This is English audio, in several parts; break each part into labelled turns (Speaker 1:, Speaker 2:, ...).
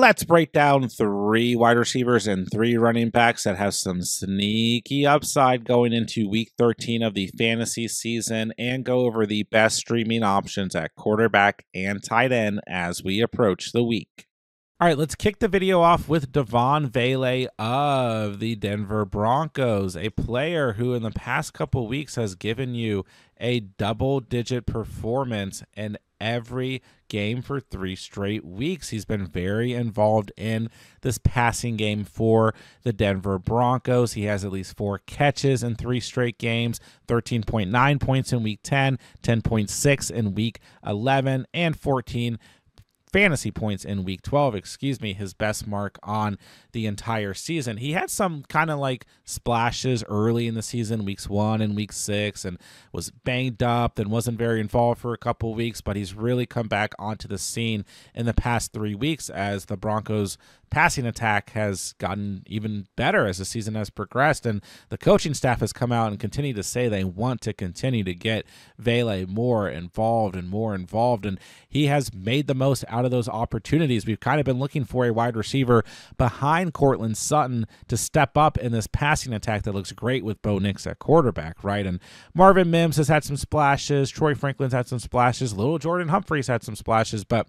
Speaker 1: Let's break down 3 wide receivers and 3 running backs that have some sneaky upside going into week 13 of the fantasy season and go over the best streaming options at quarterback and tight end as we approach the week. All right, let's kick the video off with Devaughn Vele of the Denver Broncos, a player who in the past couple weeks has given you a double-digit performance in every game for 3 straight weeks. He's been very involved in this passing game for the Denver Broncos. He has at least 4 catches in 3 straight games, 13.9 points in week 10, 10.6 in week 11, and 14 fantasy points in week 12, his best mark on the entire season. He had some kind of like splashes early in the season, weeks 1 and week 6, and was banged up and wasn't very involved for a couple weeks, but he's really come back onto the scene in the past 3 weeks as the Broncos passing attack has gotten even better as the season has progressed, and the coaching staff has come out and continued to say they want to continue to get Vele more involved, and he has made the most out of those opportunities. We've kind of been looking for a wide receiver behind Courtland Sutton to step up in this passing attack that looks great with Bo Nix at quarterback, right? And Marvin Mims has had some splashes, Troy Franklin's had some splashes, little Jordan Humphrey's had some splashes, but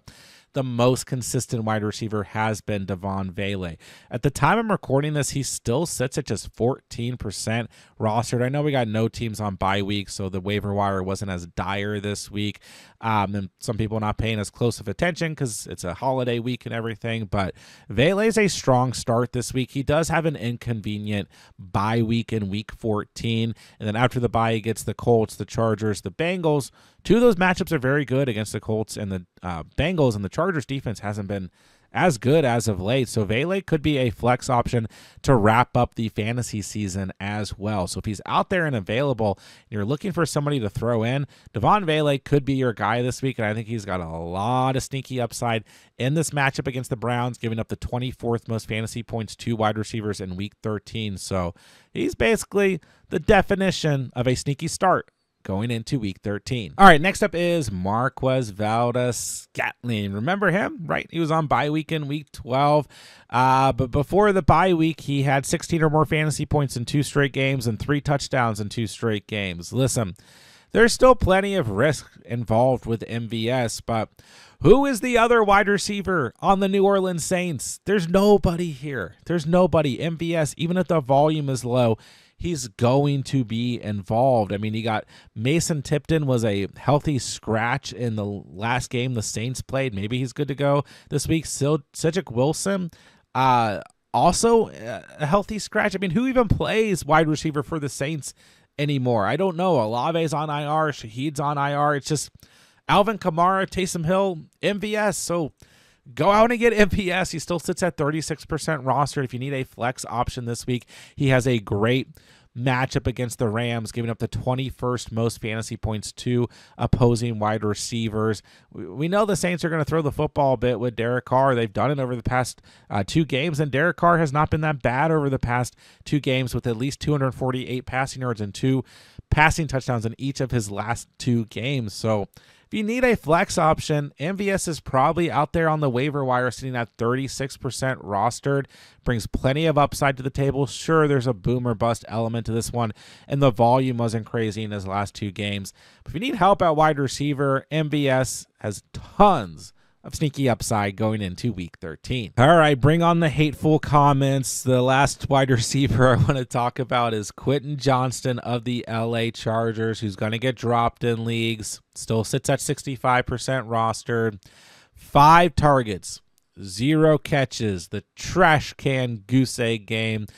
Speaker 1: the most consistent wide receiver has been Devaughn Vele. At the time I'm recording this, he still sits at just 14% rostered. I know we got no teams on bye week, so the waiver wire wasn't as dire this week. And some people not paying as close of attention because it's a holiday week and everything. But Vele is a strong start this week. He does have an inconvenient bye week in week 14. And then after the bye, he gets the Colts, the Chargers, the Bengals. 2 of those matchups are very good against the Colts and the Bengals, and the Chargers defense hasn't been as good as of late. So Vele could be a flex option to wrap up the fantasy season as well. So if he's out there and available and you're looking for somebody to throw in, Devaughn Vele could be your guy this week, and I think he's got a lot of sneaky upside in this matchup against the Browns, giving up the 24th most fantasy points to wide receivers in week 13. So he's basically the definition of a sneaky start going into week 13. All right, next up is Marquez Valdes-Scantling. Remember him, right? He was on bye week in week 12. But before the bye week, he had 16 or more fantasy points in 2 straight games and 3 touchdowns in 2 straight games. Listen, there's still plenty of risk involved with MVS, but who is the other wide receiver on the New Orleans Saints? There's nobody here. There's nobody. MVS, even if the volume is low, he's going to be involved. I mean, he got Mason Tipton was a healthy scratch in the last game the Saints played. Maybe he's good to go this week. Cedric Wilson, also a healthy scratch. I mean, who even plays wide receiver for the Saints anymore? I don't know. Olave's on IR. Shaheed's on IR. It's just Alvin Kamara, Taysom Hill, MVS. So go out and get MVS. He still sits at 36% rostered. If you need a flex option this week, he has a great matchup against the Rams, giving up the 21st most fantasy points to opposing wide receivers. We know the Saints are going to throw the football a bit with Derek Carr. They've done it over the past 2 games, and Derek Carr has not been that bad over the past 2 games with at least 248 passing yards and 2 passing touchdowns in each of his last 2 games. So if you need a flex option, MVS is probably out there on the waiver wire sitting at 36% rostered. Brings plenty of upside to the table. Sure, there's a boom or bust element to this one, and the volume wasn't crazy in his last 2 games. But if you need help at wide receiver, MVS has tons of sneaky upside going into week 13. All right, bring on the hateful comments. The last wide receiver I want to talk about is Quentin Johnston of the LA Chargers, who's going to get dropped in leagues. Still sits at 65% rostered. 5 targets, 0 catches. The trash can goose egg game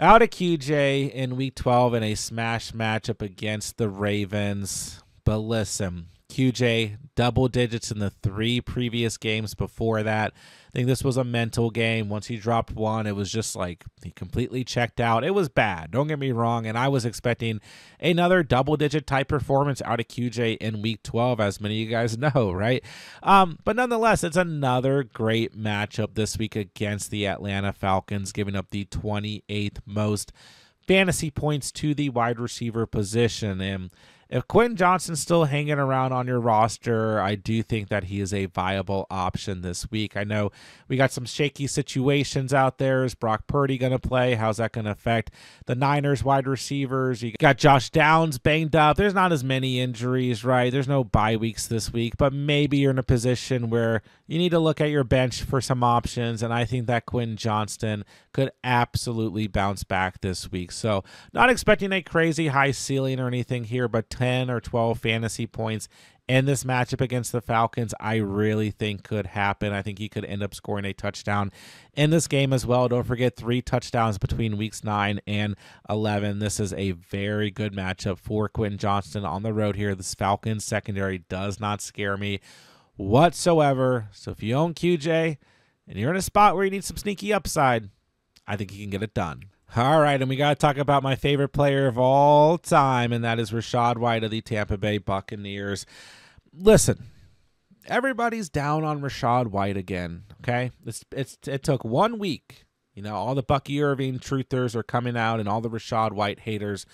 Speaker 1: out of QJ in week 12 in a smash matchup against the Ravens. But listen, QJ double digits in the 3 previous games before that. I think this was a mental game. Once he dropped 1, it was just like he completely checked out. It was bad, don't get me wrong, and I was expecting another double-digit type performance out of QJ in week 12, as many of you guys know, right? But nonetheless, it's another great matchup this week against the Atlanta Falcons, giving up the 28th most fantasy points to the wide receiver position. And if Quentin Johnston's still hanging around on your roster, I do think that he is a viable option this week. I know we got some shaky situations out there. Is Brock Purdy going to play? How's that going to affect the Niners wide receivers? You got Josh Downs banged up. There's not as many injuries, right? There's no bye weeks this week, but maybe you're in a position where you need to look at your bench for some options, and I think that Quentin Johnston could absolutely bounce back this week. So not expecting a crazy high ceiling or anything here, but 10 or 12 fantasy points in this matchup against the Falcons, I really think could happen. I think he could end up scoring a touchdown in this game as well. Don't forget 3 touchdowns between weeks 9 and 11. This is a very good matchup for Quentin Johnston on the road here. This Falcons secondary does not scare me whatsoever. So if you own QJ and you're in a spot where you need some sneaky upside, I think you can get it done. All right, and we got to talk about my favorite player of all time, and that is Rachaad White of the Tampa Bay Buccaneers. Listen, everybody's down on Rachaad White again, okay? It took 1 week. You know, all the Bucky Irving truthers are coming out, and all the Rachaad White haters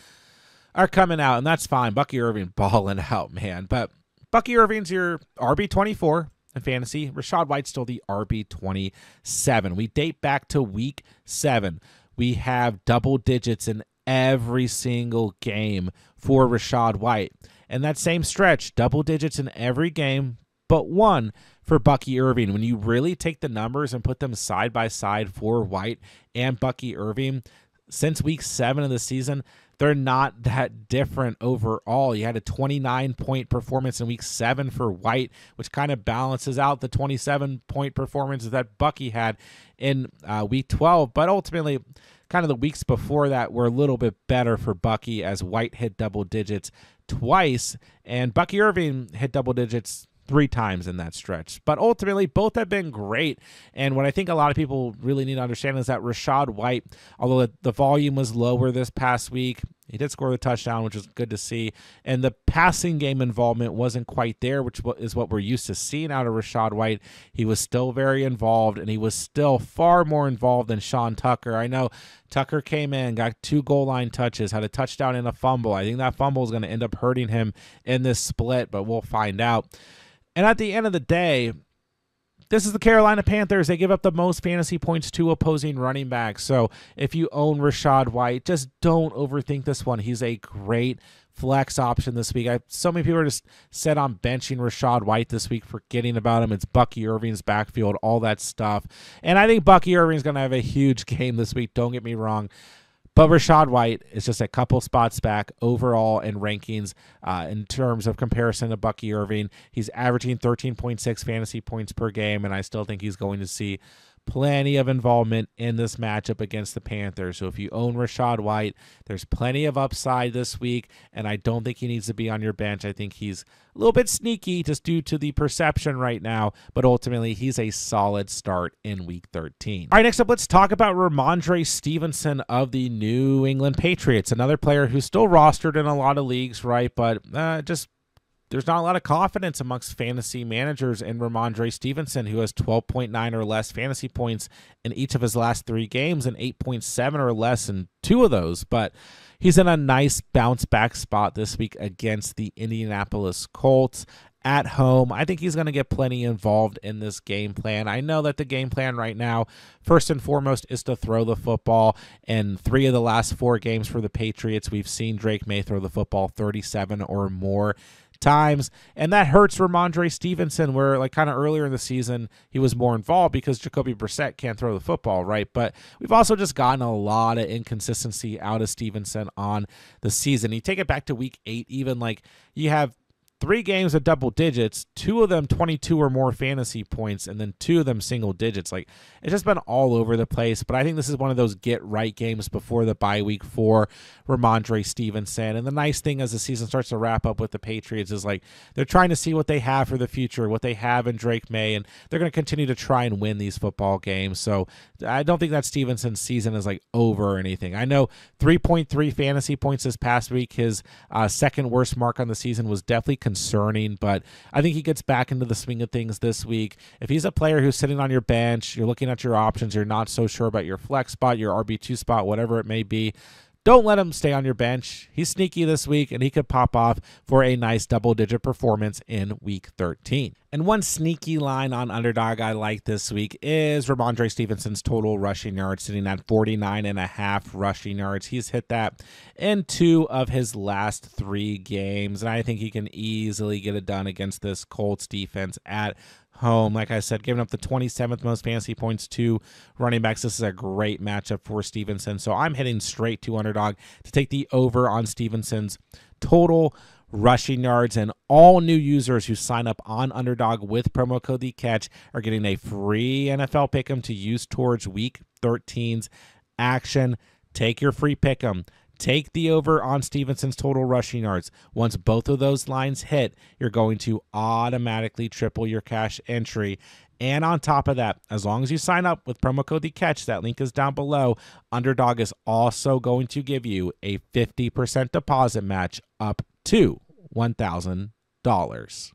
Speaker 1: are coming out, and that's fine. Bucky Irving balling out, man. But Bucky Irving's your RB24 in fantasy. Rachaad White's still the RB27. We date back to week 7. We have double digits in every single game for Rachaad White. And that same stretch, double digits in every game but one for Bucky Irving. When you really take the numbers and put them side by side for White and Bucky Irving, since week 7 of the season, they're not that different overall. You had a 29-point performance in week 7 for White, which kind of balances out the 27-point performance that Bucky had in week 12. But ultimately, kind of the weeks before that were a little bit better for Bucky, as White hit double digits twice, and Bucky Irving hit double digits 3 times in that stretch. But ultimately, both have been great. And what I think a lot of people really need to understand is that Rachaad White, although the volume was lower this past week, he did score the touchdown, which was good to see. And the passing game involvement wasn't quite there, which is what we're used to seeing out of Rachaad White. He was still very involved, and he was still far more involved than Sean Tucker. I know Tucker came in, got 2 goal line touches, had a touchdown and a fumble. I think that fumble is going to end up hurting him in this split, but we'll find out. And at the end of the day, this is the Carolina Panthers. They give up the most fantasy points to opposing running backs. So if you own Rachaad White, just don't overthink this one. He's a great flex option this week. So many people are just set on benching Rachaad White this week, forgetting about him. It's Bucky Irving's backfield, all that stuff. And I think Bucky Irving's going to have a huge game this week. Don't get me wrong. But Rachaad White is just a couple spots back overall in rankings in terms of comparison to Bucky Irving. He's averaging 13.6 fantasy points per game, and I still think he's going to see plenty of involvement in this matchup against the Panthers. So if you own Rachaad White, there's plenty of upside this week, and I don't think he needs to be on your bench. I think he's a little bit sneaky just due to the perception right now, but ultimately he's a solid start in week 13. All right, next up, let's talk about Rhamondre Stevenson of the New England Patriots, another player who's still rostered in a lot of leagues, right? But there's not a lot of confidence amongst fantasy managers in Rhamondre Stevenson, who has 12.9 or less fantasy points in each of his last 3 games and 8.7 or less in 2 of those. But he's in a nice bounce back spot this week against the Indianapolis Colts at home. I think he's going to get plenty involved in this game plan. I know that the game plan right now, first and foremost, is to throw the football. In 3 of the last 4 games for the Patriots, we've seen Drake May throw the football 37 or more times, and that hurts Rhamondre Stevenson, where like kind of earlier in the season he was more involved because Jacoby Brissett can't throw the football, right? But we've also just gotten a lot of inconsistency out of Stevenson on the season. You take it back to week 8, even like you have 3 games of double digits, 2 of them 22 or more fantasy points, and then 2 of them single digits. Like, it's just been all over the place, but I think this is one of those get-right games before the bye week for Rhamondre Stevenson. And the nice thing as the season starts to wrap up with the Patriots is, like, they're trying to see what they have for the future, what they have in Drake May, and they're going to continue to try and win these football games. So I don't think that Stevenson's season is, like, over or anything. I know 3.3 fantasy points this past week. His second worst mark on the season was definitely concerning, but I think he gets back into the swing of things this week. If he's a player who's sitting on your bench, you're looking at your options, you're not so sure about your flex spot, your RB2 spot, whatever it may be, don't let him stay on your bench. He's sneaky this week, and he could pop off for a nice double-digit performance in Week 13. And one sneaky line on Underdog I like this week is Rhamondre Stevenson's total rushing yards, sitting at 49.5 rushing yards. He's hit that in 2 of his last 3 games, and I think he can easily get it done against this Colts defense at home. Like I said, giving up the 27th most fantasy points to running backs. This is a great matchup for Stevenson. So I'm hitting straight to Underdog to take the over on Stevenson's total rushing yards. And all new users who sign up on Underdog with promo code TheCatch are getting a free NFL Pick'em to use towards Week 13's action. Take your free Pick'em. Take the over on Stevenson's total rushing yards. Once both of those lines hit, you're going to automatically triple your cash entry. And on top of that, as long as you sign up with promo code TheCatch, that link is down below, Underdog is also going to give you a 50% deposit match up to $1,000.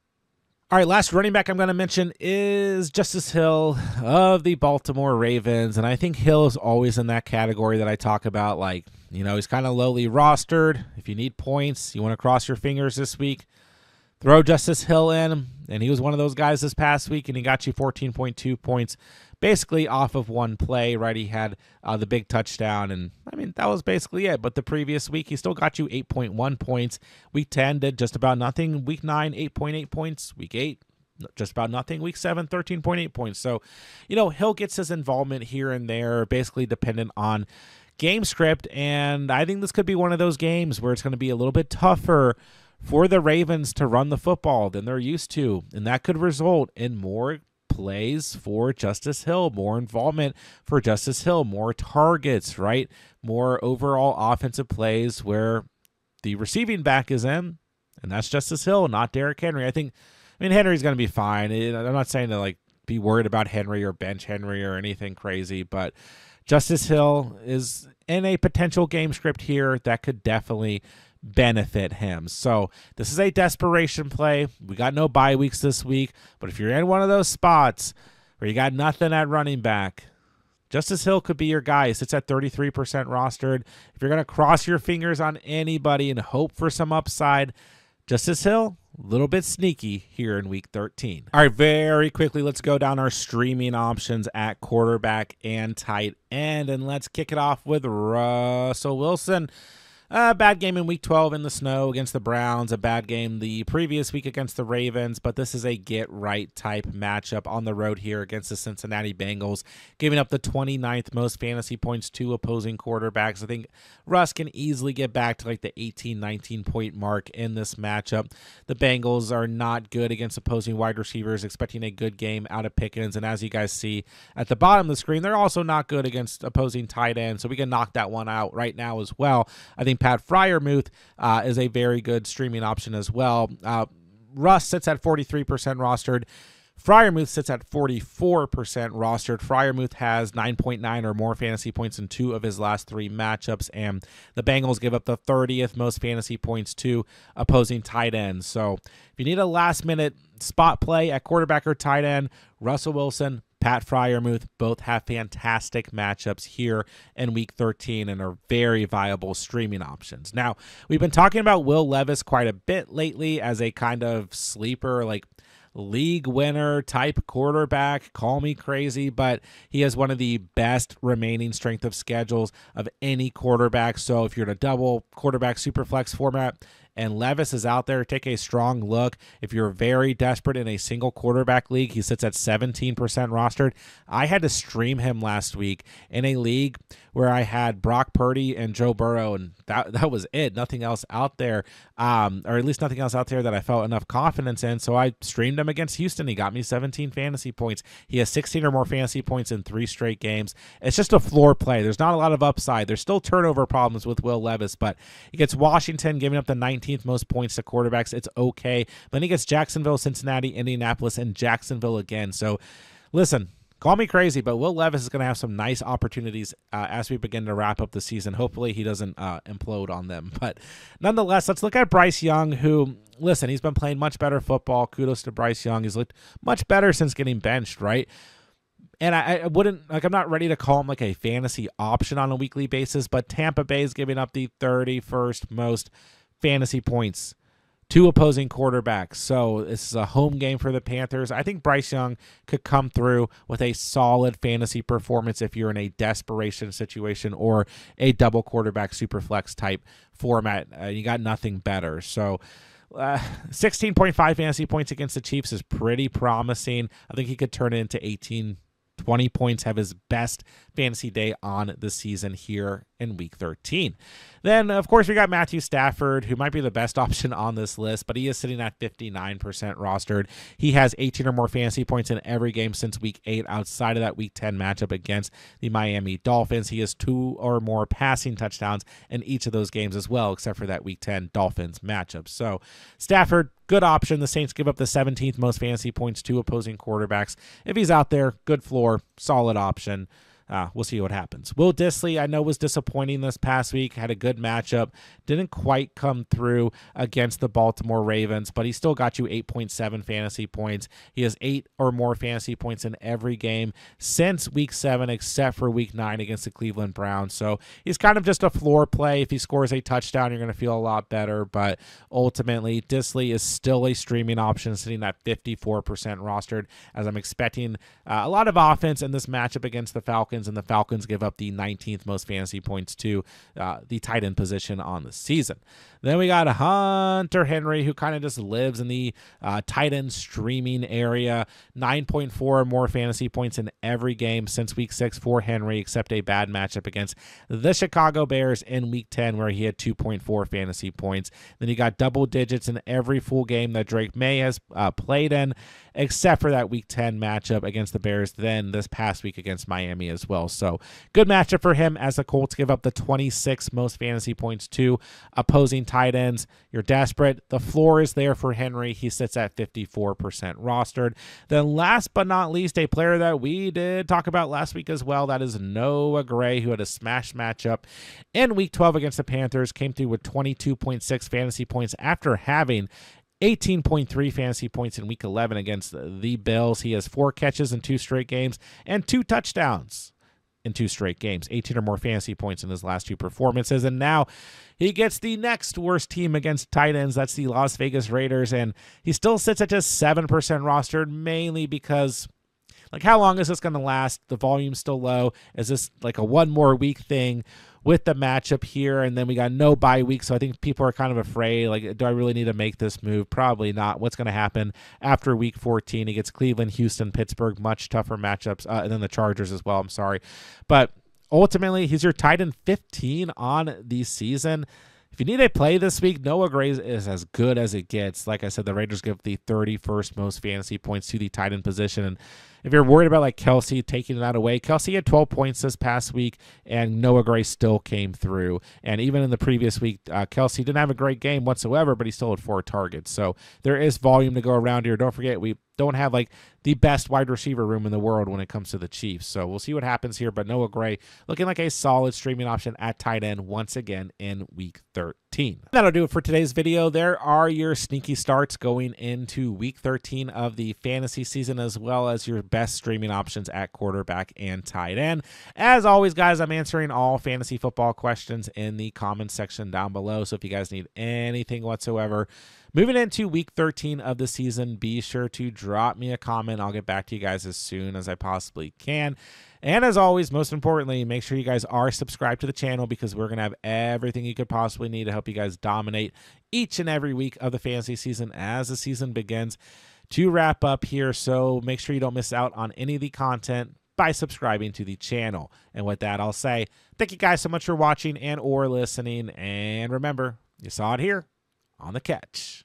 Speaker 1: All right, last running back I'm going to mention is Justice Hill of the Baltimore Ravens. And I think Hill is always in that category that I talk about. Like, you know, he's kind of lowly rostered. If you need points, you want to cross your fingers this week, throw Justice Hill in. And he was one of those guys this past week, and he got you 14.2 points basically off of one play, right? He had the big touchdown, and I mean, that was basically it. But the previous week, he still got you 8.1 points. Week 10 did just about nothing. Week 9, 8.8 points. Week 8, just about nothing. Week 7, 13.8 points. So, you know, Hill gets his involvement here and there, basically dependent on game script, and I think this could be one of those games where it's going to be a little bit tougher for the Ravens to run the football than they're used to, and that could result in more plays for Justice Hill, more involvement for Justice Hill, more targets, right? More overall offensive plays where the receiving back is in, and that's Justice Hill, not Derrick Henry. I mean, Henry's going to be fine. I'm not saying to like be worried about Henry or bench Henry or anything crazy, but Justice Hill is in a potential game script here that could definitely benefit him. So this is a desperation play. We got no bye weeks this week, but if you're in one of those spots where you got nothing at running back, Justice Hill could be your guy. He sits at 33% rostered. If you're going to cross your fingers on anybody and hope for some upside, Justice Hill, a little bit sneaky here in Week 13. All right, very quickly, let's go down our streaming options at quarterback and tight end, and let's kick it off with Russell Wilson. A bad game in Week 12 in the snow against the Browns. A bad game the previous week against the Ravens. But this is a get-right type matchup on the road here against the Cincinnati Bengals, giving up the 29th most fantasy points to opposing quarterbacks. I think Russ can easily get back to like the 18, 19-point mark in this matchup. The Bengals are not good against opposing wide receivers, expecting a good game out of Pickens. And as you guys see at the bottom of the screen, they're also not good against opposing tight ends. So we can knock that one out right now as well. I think Pat Freiermuth is a very good streaming option as well. Russ sits at 43% rostered. Freiermuth sits at 44% rostered. Freiermuth has 9.9 or more fantasy points in 2 of his last 3 matchups, and the Bengals give up the 30th most fantasy points to opposing tight ends. So if you need a last-minute spot play at quarterback or tight end, Russell Wilson, Pat Freiermuth both have fantastic matchups here in Week 13 and are very viable streaming options. Now, we've been talking about Will Levis quite a bit lately as a kind of sleeper, like league winner type quarterback. Call me crazy, but he has one of the best remaining strength of schedules of any quarterback. So if you're in a double quarterback super flex format and Levis is out there, take a strong look. If you're very desperate in a single quarterback league, he sits at 17% rostered. I had to stream him last week in a league where I had Brock Purdy and Joe Burrow, and that was it. Nothing else out there, or at least nothing else out there that I felt enough confidence in. So I streamed him against Houston. He got me 17 fantasy points. He has 16 or more fantasy points in 3 straight games. It's just a floor play. There's not a lot of upside. There's still turnover problems with Will Levis, but he gets Washington giving up the 19th most points to quarterbacks. It's okay. Then he gets Jacksonville, Cincinnati, Indianapolis, and Jacksonville again. So listen, call me crazy, but Will Levis is going to have some nice opportunities as we begin to wrap up the season. Hopefully he doesn't implode on them. But nonetheless, let's look at Bryce Young, who, listen, he's been playing much better football. Kudos to Bryce Young. He's looked much better since getting benched, right? And I wouldn't, like, I'm not ready to call him like a fantasy option on a weekly basis, but Tampa Bay is giving up the 31st most fantasy points to opposing quarterbacks. So this is a home game for the Panthers. I think Bryce Young could come through with a solid fantasy performance if you're in a desperation situation or a double quarterback super flex type format. You got nothing better. So 16.5 fantasy points against the Chiefs is pretty promising. I think he could turn it into 18, 20 points, have his best fantasy day on the season here in week 13. Then, of course, we got Matthew Stafford, who might be the best option on this list, but he is sitting at 59% rostered. He has 18 or more fantasy points in every game since week 8 outside of that week 10 matchup against the Miami Dolphins. He has 2 or more passing touchdowns in each of those games as well, except for that week 10 Dolphins matchup. So Stafford, good option. The Saints give up the 17th most fantasy points to opposing quarterbacks. If he's out there, good floor, solid option. We'll see what happens. Will Dissly, I know, was disappointing this past week. Had a good matchup. Didn't quite come through against the Baltimore Ravens, but he still got you 8.7 fantasy points. He has 8 or more fantasy points in every game since week 7, except for week 9 against the Cleveland Browns. So he's kind of just a floor play. If he scores a touchdown, you're going to feel a lot better. But ultimately, Dissly is still a streaming option, sitting at 54% rostered, as I'm expecting a lot of offense in this matchup against the Falcons. And the Falcons give up the 19th most fantasy points to the tight end position on the season. Then we got Hunter Henry, who kind of just lives in the tight end streaming area. 9.4 or more fantasy points in every game since week 6 for Henry, except a bad matchup against the Chicago Bears in week 10, where he had 2.4 fantasy points. Then he got double digits in every full game that Drake May has played in, except for that week 10 matchup against the Bears, then this past week against Miami as well. So good matchup for him, as the Colts give up the 26th most fantasy points to opposing tight ends. You're desperate. The floor is there for Henry. He sits at 54% rostered. Then last but not least, a player that we did talk about last week as well, that is Noah Gray, who had a smash matchup in week 12 against the Panthers, came through with 22.6 fantasy points after having 18.3 fantasy points in week 11 against the Bills. He has 4 catches in 2 straight games and 2 touchdowns in 2 straight games, 18 or more fantasy points in his last 2 performances. And now he gets the next worst team against tight ends. That's the Las Vegas Raiders. And he still sits at just 7% rostered, mainly because, like, how long is this going to last? The volume's still low. Is this like a one more week thing with the matchup here? And then we got no bye week, so I think people are kind of afraid, like, do I really need to make this move? Probably not. What's going to happen after week 14? He gets Cleveland, Houston, Pittsburgh, much tougher matchups, and then the Chargers as well. I'm sorry. But ultimately, he's your tight end 15 on the season. If you need a play this week, Noah Gray is as good as it gets. Like I said, the Raiders give the 31st most fantasy points to the tight end position. And if you're worried about, like, Kelsey taking that away, Kelsey had 12 points this past week, and Noah Gray still came through. And even in the previous week, Kelsey didn't have a great game whatsoever, but he still had 4 targets. So there is volume to go around here. Don't forget, we don't have, like, the best wide receiver room in the world when it comes to the Chiefs. So we'll see what happens here. But Noah Gray looking like a solid streaming option at tight end once again in week 13. That'll do it for today's video. There are your sneaky starts going into week 13 of the fantasy season, as well as your best streaming options at quarterback and tight end. As always, guys, I'm answering all fantasy football questions in the comments section down below. So if you guys need anything whatsoever moving into week 13 of the season, be sure to drop me a comment. I'll get back to you guys as soon as I possibly can. And as always, most importantly, make sure you guys are subscribed to the channel, because we're going to have everything you could possibly need to help you guys dominate each and every week of the fantasy season as the season begins to wrap up here. So make sure you don't miss out on any of the content by subscribing to the channel. And with that, I'll say thank you guys so much for watching and or listening. And remember, you saw it here on The Catch.